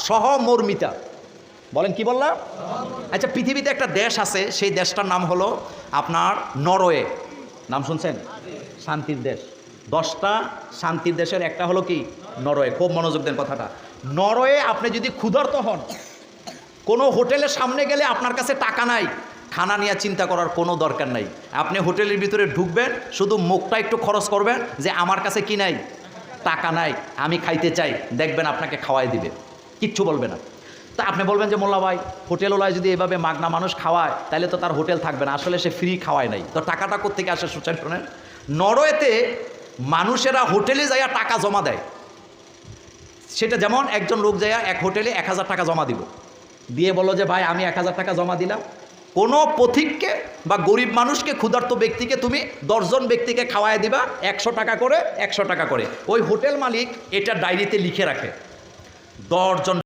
সহমর্মিতা। বলেন কি বললাম? আচ্ছা, পৃথিবীতে একটা দেশ আছে, সেই দেশটার নাম হলো আপনার নরওয়ে। নাম শুনছেন? শান্তির দেশ। 10টা শান্তির দেশের একটা হলো কি নরওয়ে। খুব মনোযোগ দেন কথাটা। নরওয়ে আপনি যদি ক্ষুধার্ত হন, কোনো হোটেলের সামনে গেলে আপনার কাছে টাকা নাই, খানা নিয়ে চিন্তা করার কোনো দরকার নাই। আপনি হোটেলের ভিতরে ঢুকবেন, শুধু মুখটা একটু খরচ করবেন যে আমার কাছে কি নাই, টাকা নাই, আমি খাইতে চাই, দেখবেন আপনাকে খাওয়াই দিবে, কিচ্ছু বলবে না। তা আপনি বলবেন যে মোল্লা ভাই, হোটেলওয়ালায় যদি এভাবে মাগনা মানুষ খাওয়ায় তাহলে তো তার হোটেল থাকবে না। আসলে সে ফ্রি খাওয়ায় নাই, তো টাকাটা কোত্থেকে আসে সোচ্চার শোনেন। নরওয়েতে মানুষেরা হোটেলে যাইয়া টাকা জমা দেয়। সেটা যেমন একজন লোক যাইয়া এক হোটেলে 1000 টাকা জমা দিব, দিয়ে বললো যে ভাই আমি 1000 টাকা জমা দিলাম। কোনো পথিককে বা গরিব মানুষকে, ক্ষুধার্ত ব্যক্তিকে তুমি 10 জন ব্যক্তিকে খাওয়ায় দিবা 100 টাকা করে, 100 টাকা করে। ওই হোটেল মালিক এটা ডায়েরিতে লিখে রাখে, 10 জন